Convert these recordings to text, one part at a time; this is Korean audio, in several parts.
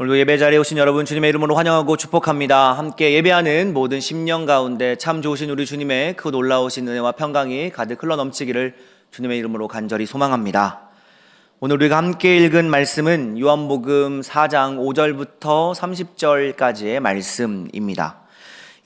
오늘도 예배 자리에 오신 여러분 주님의 이름으로 환영하고 축복합니다. 함께 예배하는 모든 심령 가운데 참 좋으신 우리 주님의 그 놀라우신 은혜와 평강이 가득 흘러넘치기를 주님의 이름으로 간절히 소망합니다. 오늘 우리가 함께 읽은 말씀은 요한복음 4장 5절부터 30절까지의 말씀입니다.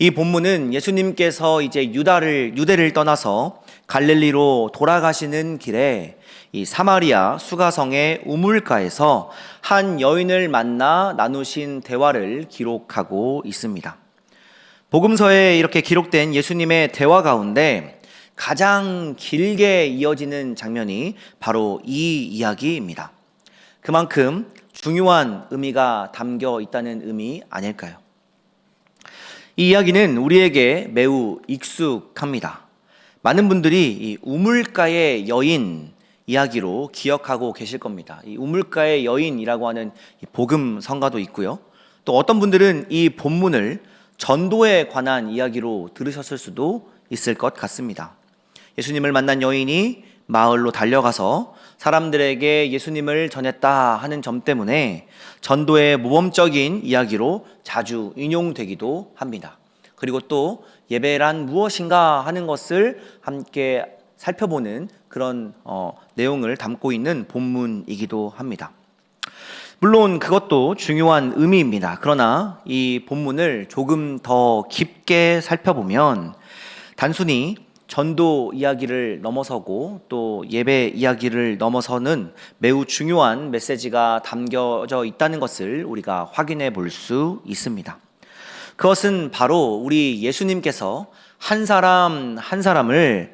이 본문은 예수님께서 이제 유대를 떠나서 갈릴리로 돌아가시는 길에 이 사마리아 수가성의 우물가에서 한 여인을 만나 나누신 대화를 기록하고 있습니다. 복음서에 이렇게 기록된 예수님의 대화 가운데 가장 길게 이어지는 장면이 바로 이 이야기입니다. 그만큼 중요한 의미가 담겨 있다는 의미 아닐까요? 이 이야기는 우리에게 매우 익숙합니다. 많은 분들이 이 우물가의 여인 이야기로 기억하고 계실 겁니다. 이 우물가의 여인이라고 하는 복음 성가도 있고요. 또 어떤 분들은 이 본문을 전도에 관한 이야기로 들으셨을 수도 있을 것 같습니다. 예수님을 만난 여인이 마을로 달려가서 사람들에게 예수님을 전했다 하는 점 때문에 전도의 모범적인 이야기로 자주 인용되기도 합니다. 그리고 또 예배란 무엇인가 하는 것을 함께 살펴보는 그런 내용을 담고 있는 본문이기도 합니다. 물론 그것도 중요한 의미입니다. 그러나 이 본문을 조금 더 깊게 살펴보면 단순히 전도 이야기를 넘어서고 또 예배 이야기를 넘어서는 매우 중요한 메시지가 담겨져 있다는 것을 우리가 확인해 볼 수 있습니다. 그것은 바로 우리 예수님께서 한 사람 한 사람을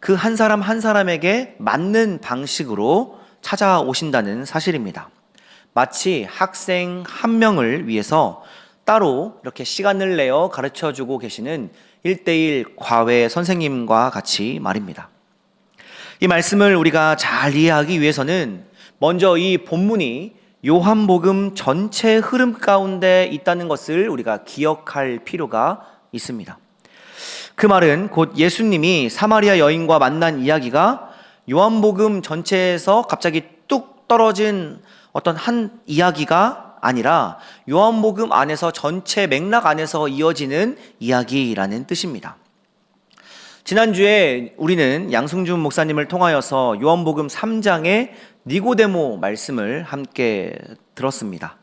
그 한 사람 한 사람에게 맞는 방식으로 찾아오신다는 사실입니다. 마치 학생 한 명을 위해서 따로 이렇게 시간을 내어 가르쳐주고 계시는 1:1 과외 선생님과 같이 말입니다. 이 말씀을 우리가 잘 이해하기 위해서는 먼저 이 본문이 요한복음 전체 흐름 가운데 있다는 것을 우리가 기억할 필요가 있습니다. 그 말은 곧 예수님이 사마리아 여인과 만난 이야기가 요한복음 전체에서 갑자기 뚝 떨어진 어떤 한 이야기가 아니라 요한복음 안에서 전체 맥락 안에서 이어지는 이야기라는 뜻입니다. 지난주에 우리는 양승준 목사님을 통하여서 요한복음 3장의 니고데모 말씀을 함께 들었습니다.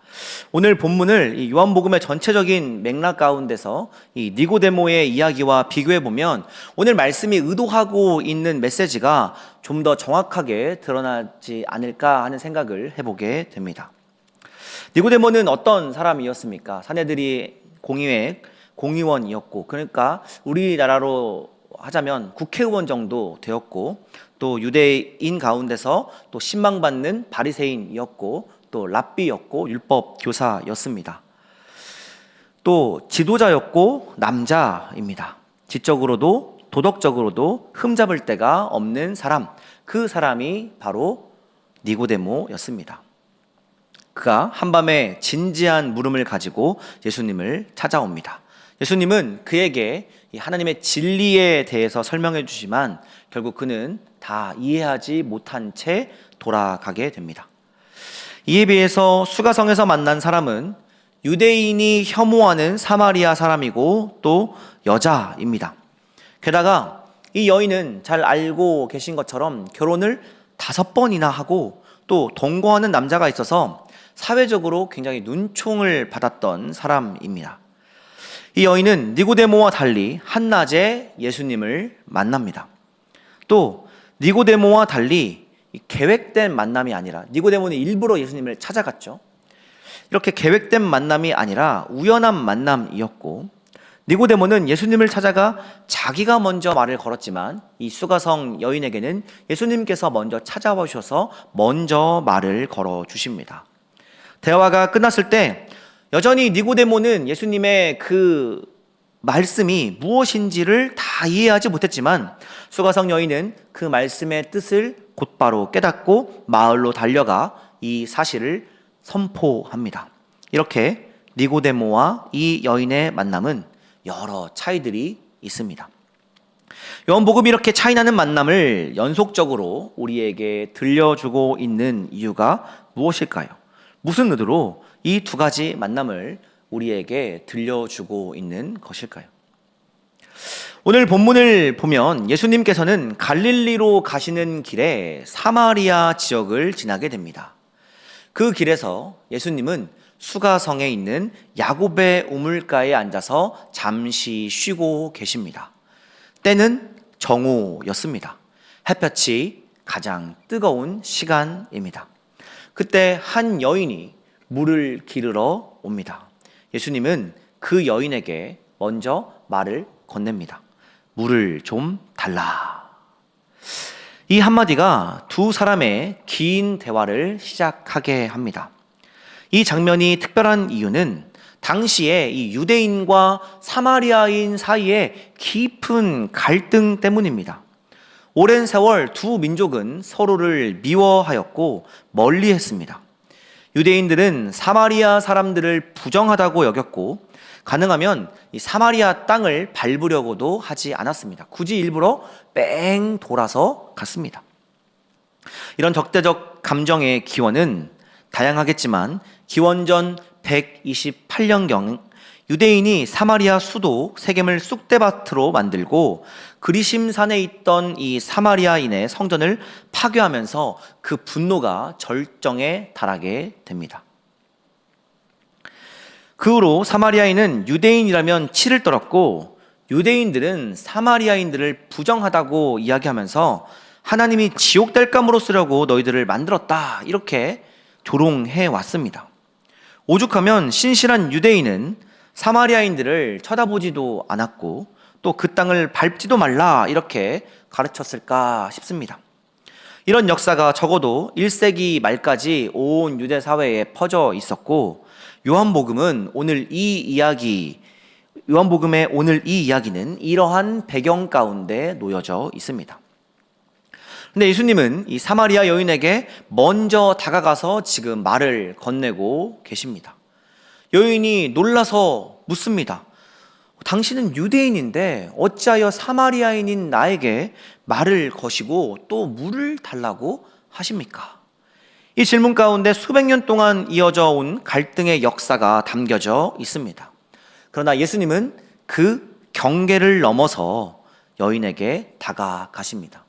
오늘 본문을 이 요한복음의 전체적인 맥락 가운데서 이 니고데모의 이야기와 비교해 보면 오늘 말씀이 의도하고 있는 메시지가 좀 더 정확하게 드러나지 않을까 하는 생각을 해보게 됩니다. 니고데모는 어떤 사람이었습니까? 사내들이 공의회 공의원이었고, 그러니까 우리나라로 하자면 국회의원 정도 되었고, 또 유대인 가운데서 또 신망받는 바리새인이었고, 또 랍비였고 율법 교사였습니다. 또 지도자였고 남자입니다. 지적으로도 도덕적으로도 흠잡을 데가 없는 사람, 그 사람이 바로 니고데모였습니다. 그가 한밤에 진지한 물음을 가지고 예수님을 찾아옵니다. 예수님은 그에게 하나님의 진리에 대해서 설명해 주지만 결국 그는 다 이해하지 못한 채 돌아가게 됩니다. 이에 비해서 수가성에서 만난 사람은 유대인이 혐오하는 사마리아 사람이고 또 여자입니다. 게다가 이 여인은 잘 알고 계신 것처럼 결혼을 5번이나 하고 또 동거하는 남자가 있어서 사회적으로 굉장히 눈총을 받았던 사람입니다. 이 여인은 니고데모와 달리 한낮에 예수님을 만납니다. 또 니고데모와 달리 계획된 만남이 아니라, 니고데모는 일부러 예수님을 찾아갔죠. 이렇게 계획된 만남이 아니라 우연한 만남이었고, 니고데모는 예수님을 찾아가 자기가 먼저 말을 걸었지만 이 수가성 여인에게는 예수님께서 먼저 찾아와 주셔서 먼저 말을 걸어 주십니다. 대화가 끝났을 때 여전히 니고데모는 예수님의 그 말씀이 무엇인지를 다 이해하지 못했지만 수가성 여인은 그 말씀의 뜻을 곧바로 깨닫고 마을로 달려가 이 사실을 선포합니다. 이렇게 니고데모와 이 여인의 만남은 여러 차이들이 있습니다. 요한복음이 이렇게 차이나는 만남을 연속적으로 우리에게 들려주고 있는 이유가 무엇일까요? 무슨 의도로 이 두 가지 만남을 우리에게 들려주고 있는 것일까요? 오늘 본문을 보면 예수님께서는 갈릴리로 가시는 길에 사마리아 지역을 지나게 됩니다. 그 길에서 예수님은 수가성에 있는 야곱의 우물가에 앉아서 잠시 쉬고 계십니다. 때는 정오였습니다. 햇볕이 가장 뜨거운 시간입니다. 그때 한 여인이 물을 기르러 옵니다. 예수님은 그 여인에게 먼저 말을 건넵니다. 물을 좀 달라. 이 한마디가 두 사람의 긴 대화를 시작하게 합니다. 이 장면이 특별한 이유는 당시에 이 유대인과 사마리아인 사이에 깊은 갈등 때문입니다. 오랜 세월 두 민족은 서로를 미워하였고 멀리했습니다. 유대인들은 사마리아 사람들을 부정하다고 여겼고 가능하면 이 사마리아 땅을 밟으려고도 하지 않았습니다. 굳이 일부러 뺑 돌아서 갔습니다. 이런 적대적 감정의 기원은 다양하겠지만 기원전 128년경 유대인이 사마리아 수도 세겜을 쑥대밭으로 만들고 그리심산에 있던 이 사마리아인의 성전을 파괴하면서 그 분노가 절정에 달하게 됩니다. 그 후로 사마리아인은 유대인이라면 치를 떨었고 유대인들은 사마리아인들을 부정하다고 이야기하면서 하나님이 지옥 땔감으로 쓰려고 너희들을 만들었다 이렇게 조롱해 왔습니다. 오죽하면 신실한 유대인은 사마리아인들을 쳐다보지도 않았고 또 그 땅을 밟지도 말라 이렇게 가르쳤을까 싶습니다. 이런 역사가 적어도 1세기 말까지 온 유대 사회에 퍼져 있었고 요한복음의 오늘 이 이야기는 이러한 배경 가운데 놓여져 있습니다. 근데 예수님은 이 사마리아 여인에게 먼저 다가가서 지금 말을 건네고 계십니다. 여인이 놀라서 묻습니다. 당신은 유대인인데 어찌하여 사마리아인인 나에게 말을 거시고 또 물을 달라고 하십니까? 이 질문 가운데 수백 년 동안 이어져 온 갈등의 역사가 담겨져 있습니다. 그러나 예수님은 그 경계를 넘어서 여인에게 다가가십니다.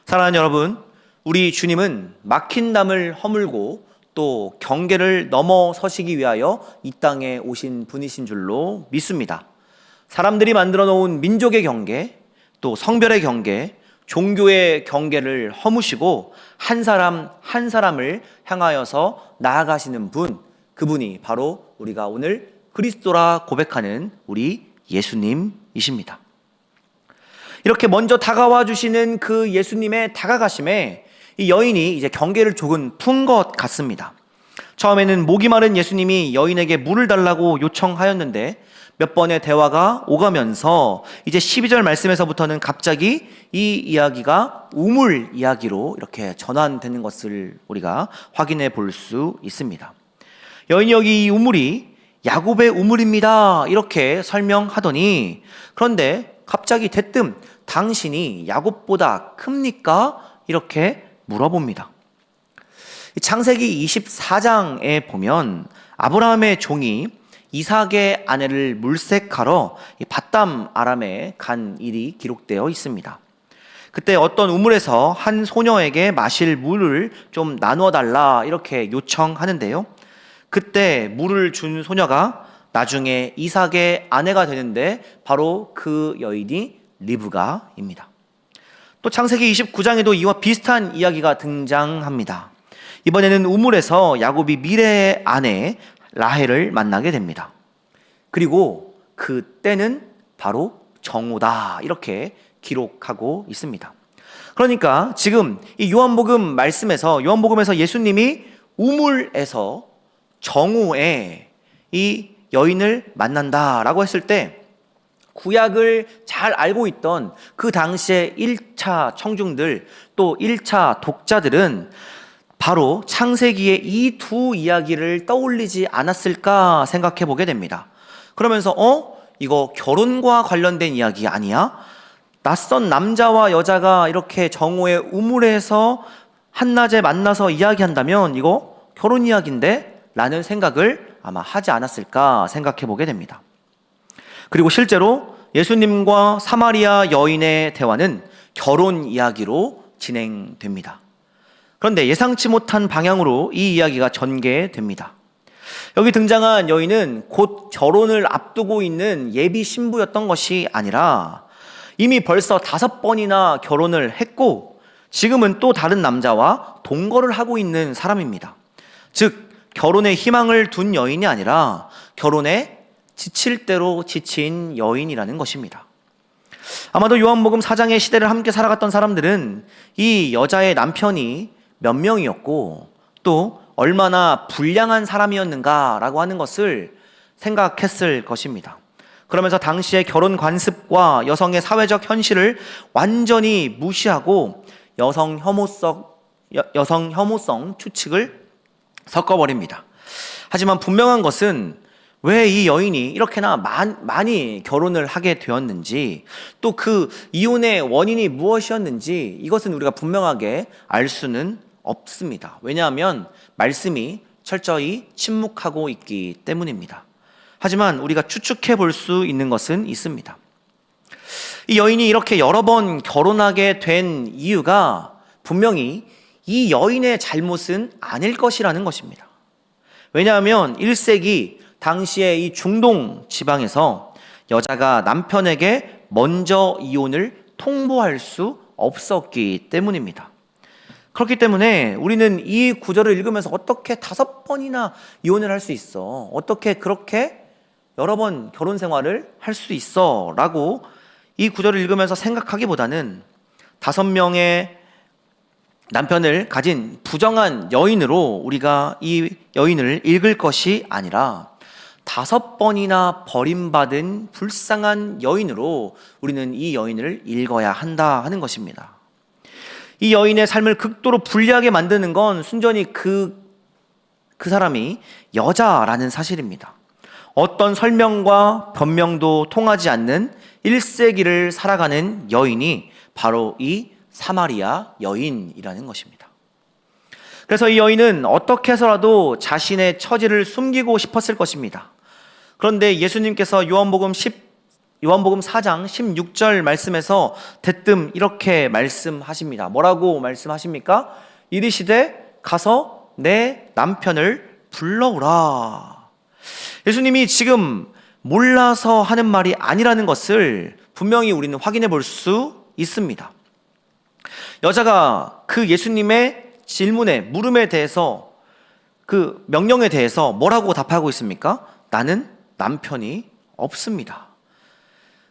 사랑하는 여러분, 우리 주님은 막힌 담을 허물고 또 경계를 넘어서시기 위하여 이 땅에 오신 분이신 줄로 믿습니다. 사람들이 만들어 놓은 민족의 경계, 또 성별의 경계, 종교의 경계를 허무시고 한 사람 한 사람을 향하여서 나아가시는 분, 그분이 바로 우리가 오늘 그리스도라 고백하는 우리 예수님이십니다. 이렇게 먼저 다가와 주시는 그 예수님의 다가가심에 이 여인이 이제 경계를 조금 푼 것 같습니다. 처음에는 목이 마른 예수님이 여인에게 물을 달라고 요청하였는데 몇 번의 대화가 오가면서 이제 12절 말씀에서부터는 갑자기 이 이야기가 우물 이야기로 이렇게 전환되는 것을 우리가 확인해 볼 수 있습니다. 여인이 여기 이 우물이 야곱의 우물입니다 이렇게 설명하더니 그런데 갑자기 대뜸 당신이 야곱보다 큽니까? 이렇게 물어봅니다. 창세기 24장에 보면 아브라함의 종이 이삭의 아내를 물색하러 밧담 아람에 간 일이 기록되어 있습니다. 그때 어떤 우물에서 한 소녀에게 마실 물을 좀 나누어 달라 이렇게 요청하는데요. 그때 물을 준 소녀가 나중에 이삭의 아내가 되는데 바로 그 여인이 리브가입니다. 또 창세기 29장에도 이와 비슷한 이야기가 등장합니다. 이번에는 우물에서 야곱이 미레의 아내 라헬을 만나게 됩니다. 그리고 그 때는 바로 정오다 이렇게 기록하고 있습니다. 그러니까 지금 이 요한복음에서 예수님이 우물에서 정오에 이 여인을 만난다라고 했을 때 구약을 잘 알고 있던 그 당시의 1차 청중들 또 1차 독자들은 바로 창세기의 이 두 이야기를 떠올리지 않았을까 생각해 보게 됩니다. 그러면서 이거 결혼과 관련된 이야기 아니야? 낯선 남자와 여자가 이렇게 정오의 우물에서 한낮에 만나서 이야기한다면 이거 결혼 이야기인데? 라는 생각을 아마 하지 않았을까 생각해 보게 됩니다. 그리고 실제로 예수님과 사마리아 여인의 대화는 결혼 이야기로 진행됩니다. 그런데 예상치 못한 방향으로 이 이야기가 전개됩니다. 여기 등장한 여인은 곧 결혼을 앞두고 있는 예비 신부였던 것이 아니라 이미 벌써 5번이나 결혼을 했고 지금은 또 다른 남자와 동거를 하고 있는 사람입니다. 즉 결혼에 희망을 둔 여인이 아니라 결혼에 지칠 대로 지친 여인이라는 것입니다. 아마도 요한복음 4장의 시대를 함께 살아갔던 사람들은 이 여자의 남편이 몇 명이었고 또 얼마나 불량한 사람이었는가라고 하는 것을 생각했을 것입니다. 그러면서 당시의 결혼 관습과 여성의 사회적 현실을 완전히 무시하고 여성 혐오성 추측을 섞어버립니다. 하지만 분명한 것은 왜 이 여인이 이렇게나 많이 결혼을 하게 되었는지 또 그 이혼의 원인이 무엇이었는지 이것은 우리가 분명하게 알 수는 없습니다. 왜냐하면 말씀이 철저히 침묵하고 있기 때문입니다. 하지만 우리가 추측해 볼 수 있는 것은 있습니다. 이 여인이 이렇게 여러 번 결혼하게 된 이유가 분명히 이 여인의 잘못은 아닐 것이라는 것입니다. 왜냐하면 1세기 당시의 이 중동 지방에서 여자가 남편에게 먼저 이혼을 통보할 수 없었기 때문입니다. 그렇기 때문에 우리는 이 구절을 읽으면서 어떻게 5번이나 이혼을 할 수 있어? 어떻게 그렇게 여러 번 결혼 생활을 할 수 있어? 라고 이 구절을 읽으면서 생각하기보다는 5명의 남편을 가진 부정한 여인으로 우리가 이 여인을 읽을 것이 아니라 5번이나 버림받은 불쌍한 여인으로 우리는 이 여인을 읽어야 한다 하는 것입니다. 이 여인의 삶을 극도로 불리하게 만드는 건 순전히 그 사람이 여자라는 사실입니다. 어떤 설명과 변명도 통하지 않는 1세기를 살아가는 여인이 바로 이 사마리아 여인이라는 것입니다. 그래서 이 여인은 어떻게 해서라도 자신의 처지를 숨기고 싶었을 것입니다. 그런데 예수님께서 요한복음 4장 16절 말씀에서 대뜸 이렇게 말씀하십니다. 뭐라고 말씀하십니까? 이르시되 가서 내 남편을 불러오라. 예수님이 지금 몰라서 하는 말이 아니라는 것을 분명히 우리는 확인해 볼 수 있습니다. 여자가 그 예수님의 질문에 물음에 대해서 그 명령에 대해서 뭐라고 답하고 있습니까? 나는 남편이 없습니다.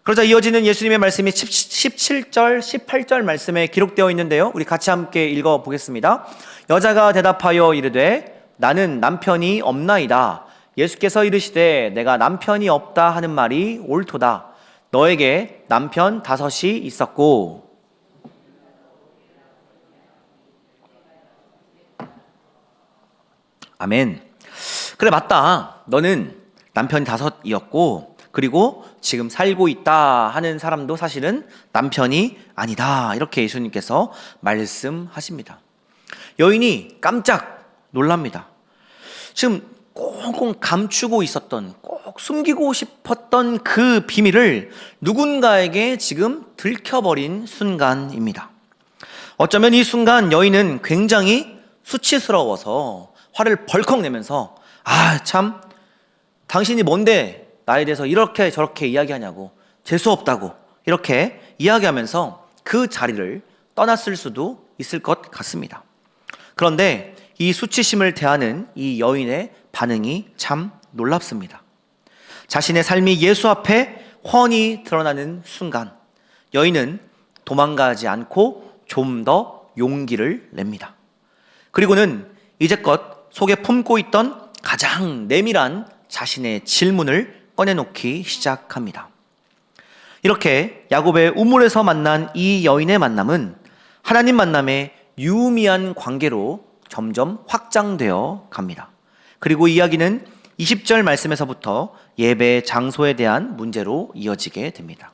그러자 이어지는 예수님의 말씀이 17절, 18절 말씀에 기록되어 있는데요. 우리 같이 함께 읽어보겠습니다. 여자가 대답하여 이르되 나는 남편이 없나이다. 예수께서 이르시되 내가 남편이 없다 하는 말이 옳도다. 너에게 남편 5이 있었고 아멘. 그래 맞다. 너는 남편이 5이었고 그리고 지금 살고 있다 하는 사람도 사실은 남편이 아니다. 이렇게 예수님께서 말씀하십니다. 여인이 깜짝 놀랍니다. 지금 꽁꽁 감추고 있었던, 꼭 숨기고 싶었던 그 비밀을 누군가에게 지금 들켜버린 순간입니다. 어쩌면 이 순간 여인은 굉장히 수치스러워서 화를 벌컥 내면서 참 당신이 뭔데 나에 대해서 이렇게 저렇게 이야기하냐고, 재수없다고 이렇게 이야기하면서 그 자리를 떠났을 수도 있을 것 같습니다. 그런데 이 수치심을 대하는 이 여인의 반응이 참 놀랍습니다. 자신의 삶이 예수 앞에 훤히 드러나는 순간 여인은 도망가지 않고 좀 더 용기를 냅니다. 그리고는 이제껏 속에 품고 있던 가장 내밀한 자신의 질문을 꺼내놓기 시작합니다. 이렇게 야곱의 우물에서 만난 이 여인의 만남은 하나님 만남의 유의미한 관계로 점점 확장되어 갑니다. 그리고 이야기는 20절 말씀에서부터 예배 장소에 대한 문제로 이어지게 됩니다.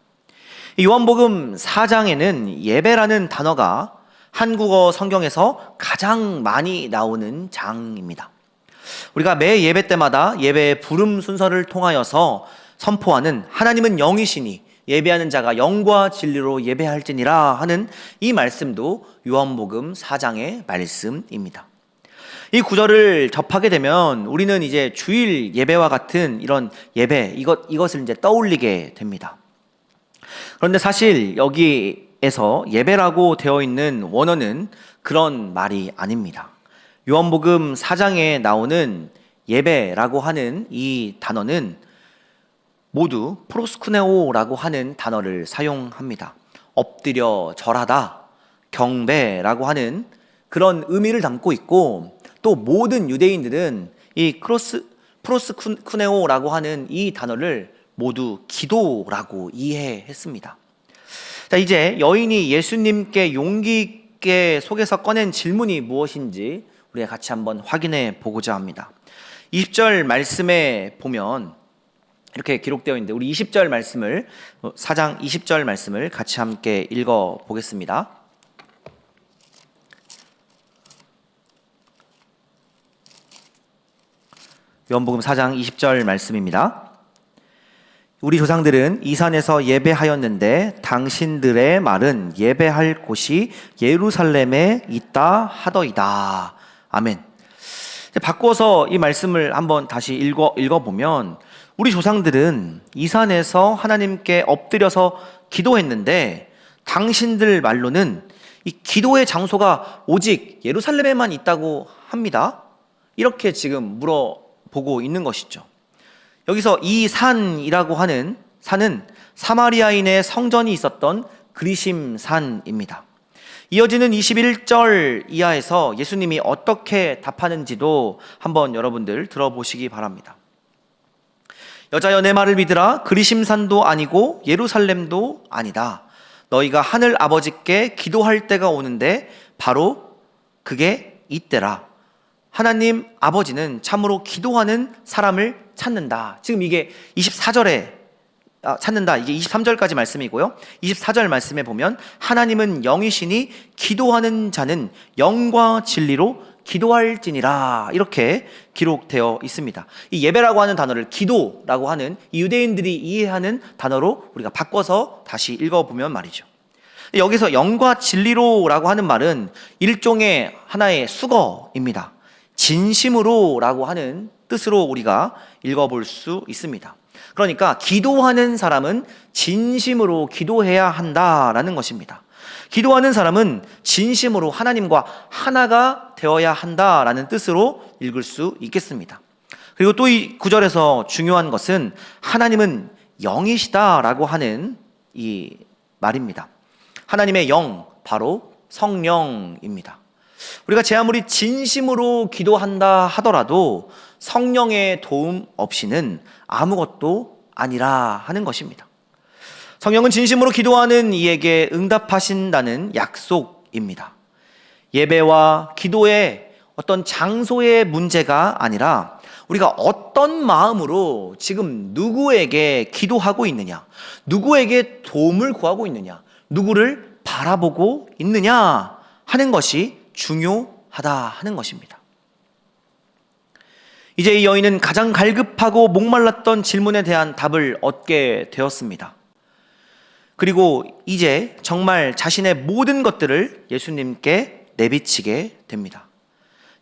요한복음 4장에는 예배라는 단어가 한국어 성경에서 가장 많이 나오는 장입니다. 우리가 매 예배 때마다 예배의 부름 순서를 통하여서 선포하는 하나님은 영이시니 예배하는 자가 영과 진리로 예배할지니라 하는 이 말씀도 요한복음 4장의 말씀입니다. 이 구절을 접하게 되면 우리는 이제 주일 예배와 같은 이런 예배, 이것을 이제 떠올리게 됩니다. 그런데 사실 여기에서 예배라고 되어 있는 원어는 그런 말이 아닙니다. 요한복음 4장에 나오는 예배라고 하는 이 단어는 모두 프로스쿠네오라고 하는 단어를 사용합니다. 엎드려 절하다, 경배라고 하는 그런 의미를 담고 있고, 또 모든 유대인들은 이 프로스쿠네오라고 하는 이 단어를 모두 기도라고 이해했습니다. 자, 이제 여인이 예수님께 용기 있게 속에서 꺼낸 질문이 무엇인지 우리가 같이 한번 확인해 보고자 합니다. 20절 말씀에 보면 이렇게 기록되어 있는데, 우리 20절 말씀을, 4장 20절 말씀을 같이 함께 읽어 보겠습니다. 요한복음 4장 20절 말씀입니다. 우리 조상들은 이 산에서 예배하였는데 당신들의 말은 예배할 곳이 예루살렘에 있다 하더이다. 아멘. 바꿔서 이 말씀을 한번 다시 읽어보면, 우리 조상들은 이 산에서 하나님께 엎드려서 기도했는데 당신들 말로는 이 기도의 장소가 오직 예루살렘에만 있다고 합니다. 이렇게 지금 물어보고 있는 것이죠. 여기서 이 산이라고 하는 산은 사마리아인의 성전이 있었던 그리심산입니다. 이어지는 21절 이하에서 예수님이 어떻게 답하는지도 한번 여러분들 들어보시기 바랍니다. 여자여, 내 말을 믿으라. 그리심산도 아니고 예루살렘도 아니다. 너희가 하늘 아버지께 기도할 때가 오는데 바로 그게 이때라. 하나님 아버지는 참으로 기도하는 사람을 찾는다. 지금 이게 24절에 찾는다, 이게 23절까지 말씀이고요. 24절 말씀에 보면 하나님은 영이시니 기도하는 자는 영과 진리로 기도할지니라, 이렇게 기록되어 있습니다. 이 예배라고 하는 단어를 기도라고 하는 이 유대인들이 이해하는 단어로 우리가 바꿔서 다시 읽어보면 말이죠. 여기서 영과 진리로라고 하는 말은 일종의 하나의 수거입니다. 진심으로라고 하는 뜻으로 우리가 읽어볼 수 있습니다. 그러니까 기도하는 사람은 진심으로 기도해야 한다라는 것입니다. 기도하는 사람은 진심으로 하나님과 하나가 되어야 한다라는 뜻으로 읽을 수 있겠습니다. 그리고 또 이 구절에서 중요한 것은 하나님은 영이시다라고 하는 이 말입니다. 하나님의 영, 바로 성령입니다. 우리가 제 아무리 진심으로 기도한다 하더라도 성령의 도움 없이는 아무것도 아니라 하는 것입니다. 성령은 진심으로 기도하는 이에게 응답하신다는 약속입니다. 예배와 기도의 어떤 장소의 문제가 아니라 우리가 어떤 마음으로 지금 누구에게 기도하고 있느냐, 누구에게 도움을 구하고 있느냐, 누구를 바라보고 있느냐 하는 것이 중요하다 하는 것입니다. 이제 이 여인은 가장 갈급하고 목말랐던 질문에 대한 답을 얻게 되었습니다. 그리고 이제 정말 자신의 모든 것들을 예수님께 내비치게 됩니다.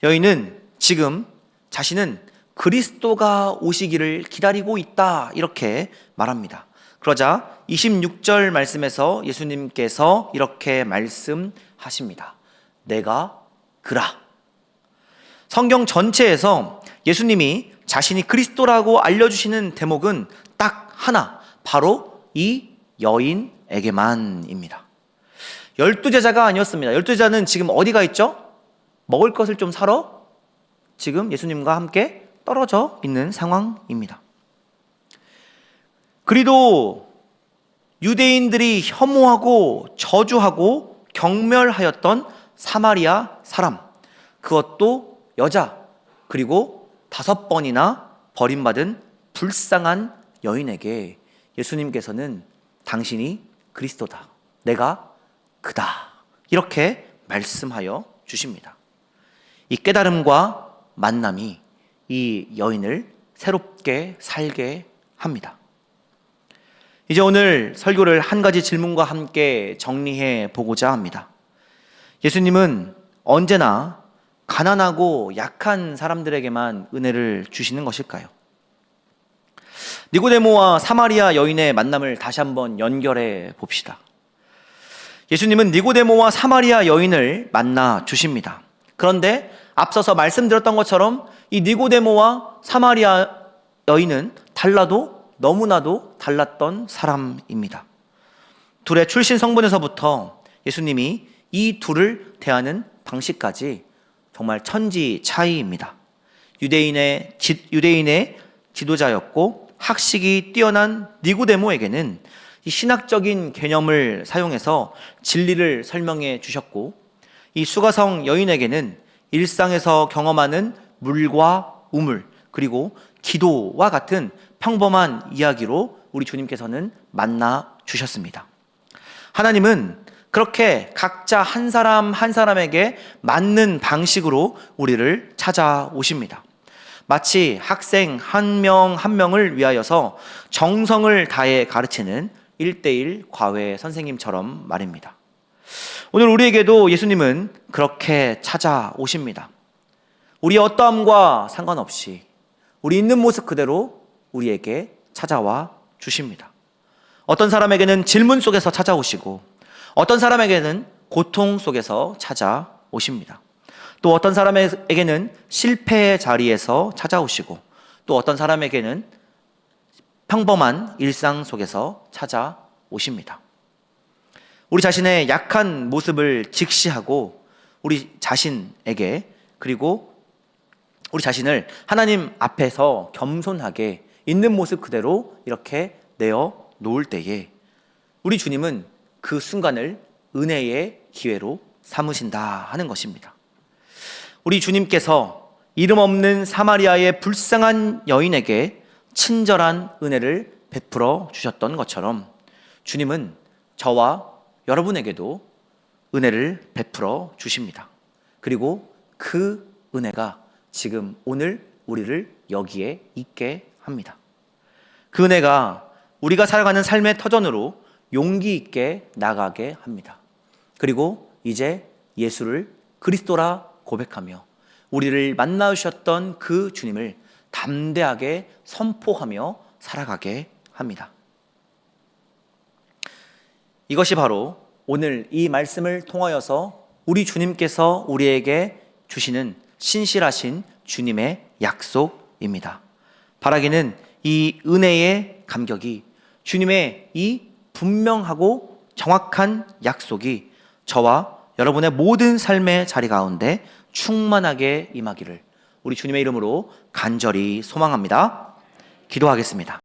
여인은 지금 자신은 그리스도가 오시기를 기다리고 있다, 이렇게 말합니다. 그러자 26절 말씀에서 예수님께서 이렇게 말씀하십니다. 내가 그라. 성경 전체에서 예수님이 자신이 그리스도라고 알려주시는 대목은 딱 하나, 바로 이 여인에게만입니다. 12제자가 아니었습니다. 12제자는 지금 어디가 있죠? 먹을 것을 좀 사러 지금 예수님과 함께 떨어져 있는 상황입니다. 그리도 유대인들이 혐오하고 저주하고 경멸하였던 사마리아 사람, 그것도 여자, 그리고 5번이나 버림받은 불쌍한 여인에게 예수님께서는 당신이 그리스도다, 내가 그다, 이렇게 말씀하여 주십니다. 이 깨달음과 만남이 이 여인을 새롭게 살게 합니다. 이제 오늘 설교를 한 가지 질문과 함께 정리해 보고자 합니다. 예수님은 언제나 가난하고 약한 사람들에게만 은혜를 주시는 것일까요? 니고데모와 사마리아 여인의 만남을 다시 한번 연결해 봅시다. 예수님은 니고데모와 사마리아 여인을 만나 주십니다. 그런데 앞서서 말씀드렸던 것처럼 이 니고데모와 사마리아 여인은 달라도 너무나도 달랐던 사람입니다. 둘의 출신 성분에서부터 예수님이 이 둘을 대하는 방식까지 정말 천지 차이입니다. 유대인의 지도자였고 학식이 뛰어난 니고데모에게는 이 신학적인 개념을 사용해서 진리를 설명해 주셨고, 이 수가성 여인에게는 일상에서 경험하는 물과 우물, 그리고 기도와 같은 평범한 이야기로 우리 주님께서는 만나 주셨습니다. 하나님은 그렇게 각자 한 사람 한 사람에게 맞는 방식으로 우리를 찾아오십니다. 마치 학생 한 명 한 명을 위하여서 정성을 다해 가르치는 1:1 과외 선생님처럼 말입니다. 오늘 우리에게도 예수님은 그렇게 찾아오십니다. 우리의 어떠함과 상관없이 우리 있는 모습 그대로 우리에게 찾아와 주십니다. 어떤 사람에게는 질문 속에서 찾아오시고, 어떤 사람에게는 고통 속에서 찾아오십니다. 또 어떤 사람에게는 실패의 자리에서 찾아오시고, 또 어떤 사람에게는 평범한 일상 속에서 찾아오십니다. 우리 자신의 약한 모습을 직시하고 우리 자신에게, 그리고 우리 자신을 하나님 앞에서 겸손하게 있는 모습 그대로 이렇게 내어 놓을 때에 우리 주님은 그 순간을 은혜의 기회로 삼으신다 하는 것입니다. 우리 주님께서 이름 없는 사마리아의 불쌍한 여인에게 친절한 은혜를 베풀어 주셨던 것처럼 주님은 저와 여러분에게도 은혜를 베풀어 주십니다. 그리고 그 은혜가 지금 오늘 우리를 여기에 있게 합니다. 그 은혜가 우리가 살아가는 삶의 터전으로 용기 있게 나가게 합니다. 그리고 이제 예수를 그리스도라 고백하며 우리를 만나 주셨던 그 주님을 담대하게 선포하며 살아가게 합니다. 이것이 바로 오늘 이 말씀을 통하여서 우리 주님께서 우리에게 주시는 신실하신 주님의 약속입니다. 바라기는 이 은혜의 감격이, 주님의 이 분명하고 정확한 약속이 저와 여러분의 모든 삶의 자리 가운데 충만하게 임하기를 우리 주님의 이름으로 간절히 소망합니다. 기도하겠습니다.